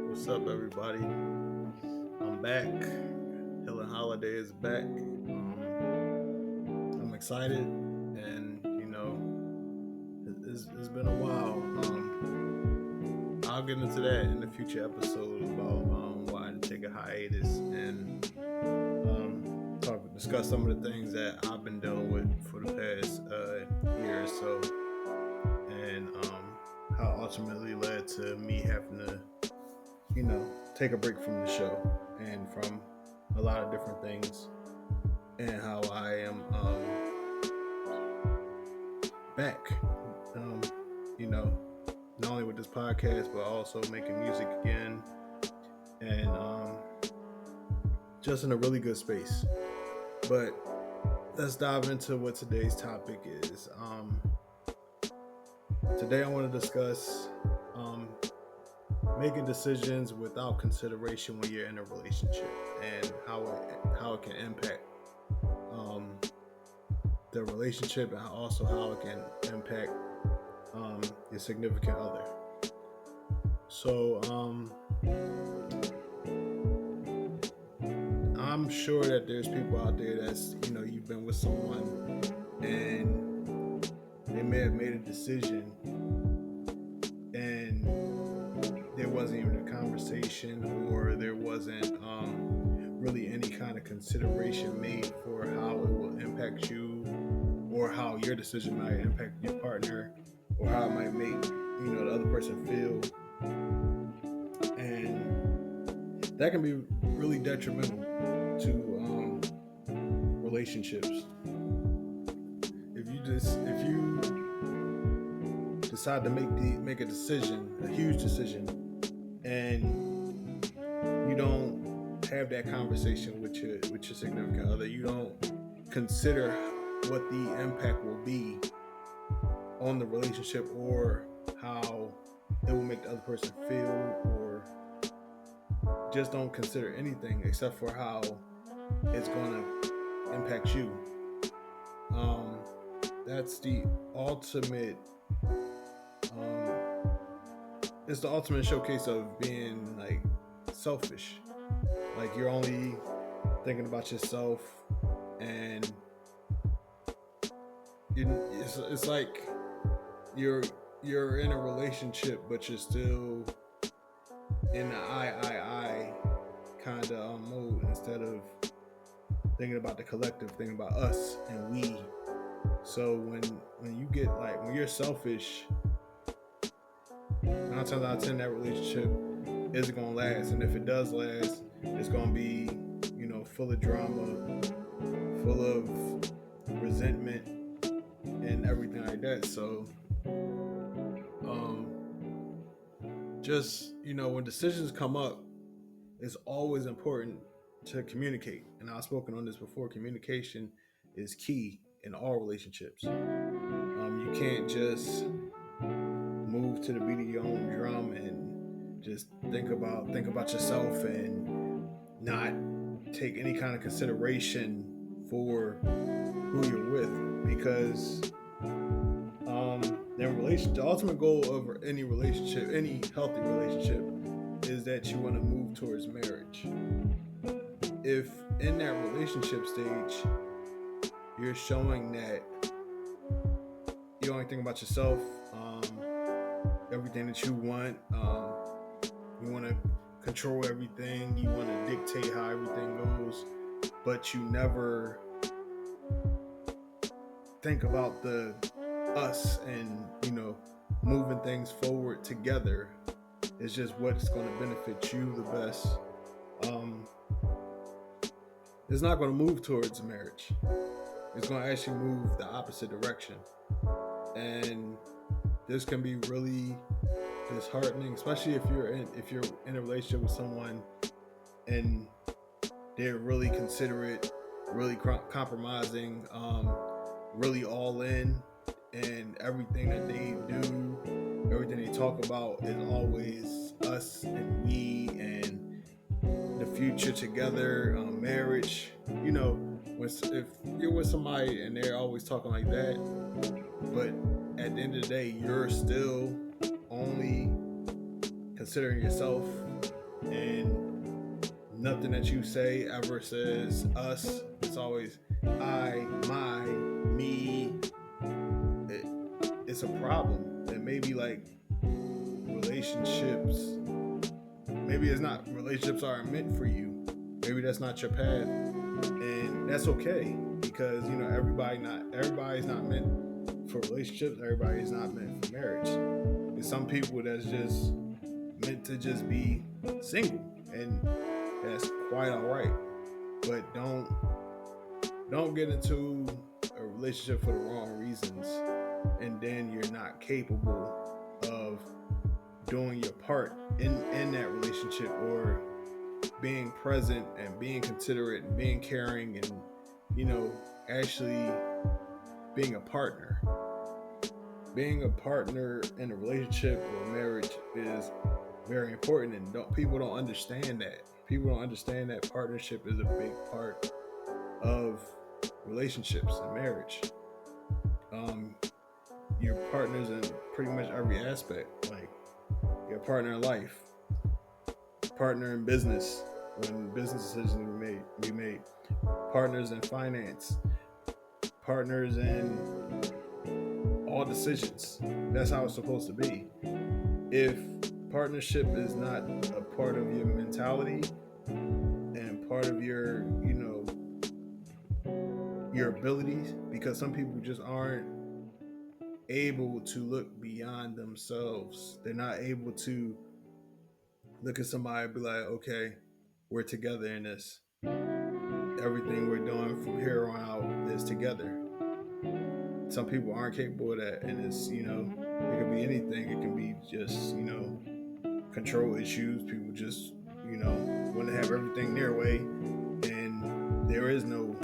What's up, everybody? I'm back. Holliday is back. I'm excited, and it's been a while. I'll get into that in a future episode about why to take a hiatus and discuss some of the things that I've been dealing with for the past year or so, and how ultimately led to me having to take a break from the show and from a lot of different things, and how I am back. Um, not only with this podcast, but also making music again, and just in a really good space. But let's dive into what today's topic is. Today I want to discuss making decisions without consideration when you're in a relationship, and how it can impact the relationship, and also how it can impact your significant other. So I'm sure that there's people out there that's you've been with someone and they may have made a decision and there wasn't even a conversation, or there wasn't really any kind of consideration made for how it will impact you, or how your decision might impact your partner, or how it might make the other person feel, and that can be really detrimental to relationships. If you decide to make a decision, a huge decision, and you don't have that conversation with your significant other, you don't consider what the impact will be on the relationship, or how it will make the other person feel, or just don't consider anything except for how it's going to impact you. That's the ultimate. It's the ultimate showcase of being like selfish. Like you're only thinking about yourself, and it's like you're in a relationship, but you're still in the I kind of mode, instead of thinking about the collective, thinking about us and we. So when you're selfish, 9 times out of 10 that relationship isn't gonna last, and if it does last, it's gonna be full of drama, full of resentment, and everything like that. So just when decisions come up, it's always important to communicate. And I've spoken on this before. Communication is key in all relationships. You can't just move to the beat of your own drum and just think about yourself and not take any kind of consideration for who you're with, because the ultimate goal of any relationship, any healthy relationship, is that you want to move towards marriage. If in that relationship stage you're showing that you only think about yourself, everything that you want, you want to control everything, you want to dictate how everything goes, but you never think about the us and moving things forward together, it's just what's going to benefit you the best. It's not going to move towards marriage. It's going to actually move the opposite direction, and this can be really disheartening, especially if you're in a relationship with someone and they're really considerate, really compromising, really all in, and everything that they do, everything they talk about is always us and we and the future together, marriage. If you're with somebody and they're always talking like that, but at the end of the day, you're still only considering yourself, and nothing that you say ever says us. It's always I, my, me. It's a problem. And maybe like relationships, maybe it's not, relationships aren't meant for you. Maybe that's not your path, and that's okay, because everybody's not meant for relationships. Everybody is not meant for marriage. There's some people that's just meant to just be single, and that's quite all right. But don't get into a relationship for the wrong reasons, and then you're not capable of doing your part in that relationship, or being present and being considerate and being caring, and actually being a partner. Being a partner in a relationship or marriage is very important, and people don't understand that. People don't understand that partnership is a big part of relationships and marriage. Your partners in pretty much every aspect. Like, your partner in life, partner in business when business decisions be made, partners in finance, partners in all decisions. That's how it's supposed to be. If partnership is not a part of your mentality and part of your abilities, because some people just aren't able to look beyond themselves. They're not able to look at somebody and be like, okay, we're together in this. Everything we're doing from here on out is together. Some people aren't capable of that, and it could be anything. It can be just control issues. People just want to have everything their way, and there is no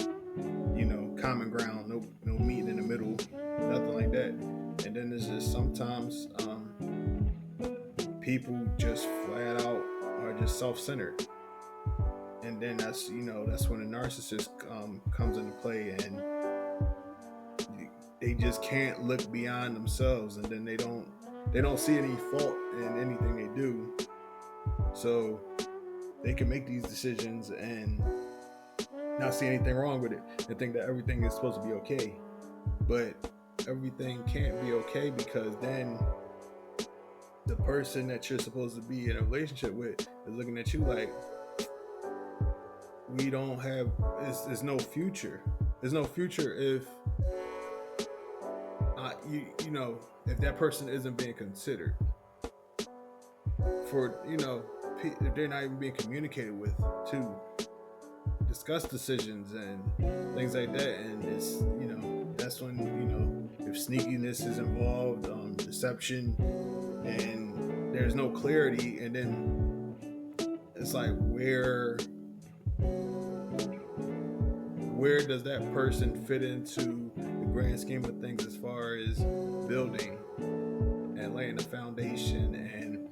common ground, no meeting in the middle, nothing like that. And then there's just sometimes people just flat out are just self-centered, and then that's when the narcissist comes into play, and they just can't look beyond themselves, and then they don't see any fault in anything they do, so they can make these decisions and not see anything wrong with it, and think that everything is supposed to be okay. But everything can't be okay, because then the person that you're supposed to be in a relationship with is looking at you like, we don't have, there's no future. There's no future if if that person isn't being considered, for if they're not even being communicated with to discuss decisions and things like that. And it's that's when if sneakiness is involved, deception, and there's no clarity, and then it's like, where does that person fit into the grand scheme of things, as far as building and laying the foundation and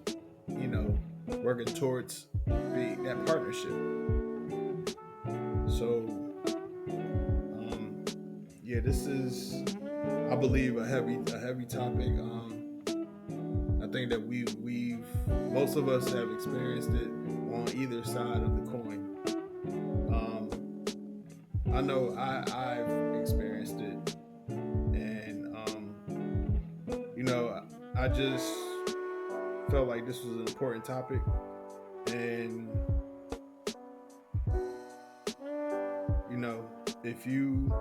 working towards that partnership? So this is, I believe, a heavy topic. I think that we've most of us have experienced it on either side of the coin. I know I've experienced it, and I just felt like this was an important topic, and if you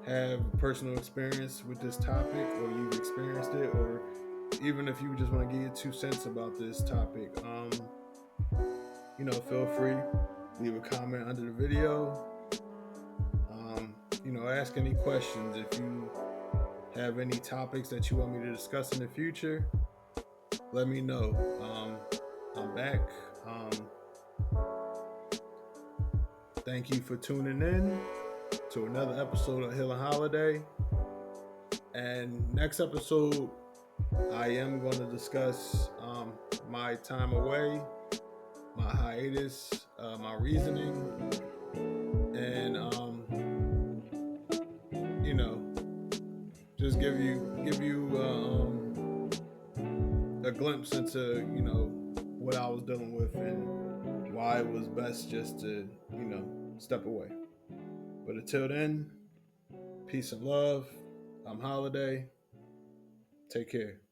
have personal experience with this topic, or you've experienced it, or even if you just want to give your 2 cents about this topic, feel free, leave a comment under the video. Ask any questions. If you have any topics that you want me to discuss in the future, let me know. I'm back. Thank you for tuning in to another episode of Hill and Holliday. And next episode, I am going to discuss my time away, my hiatus, my reasoning, and just give you a glimpse into what I was dealing with and why it was best just to, step away. But until then, peace and love. I'm Holiday. Take care.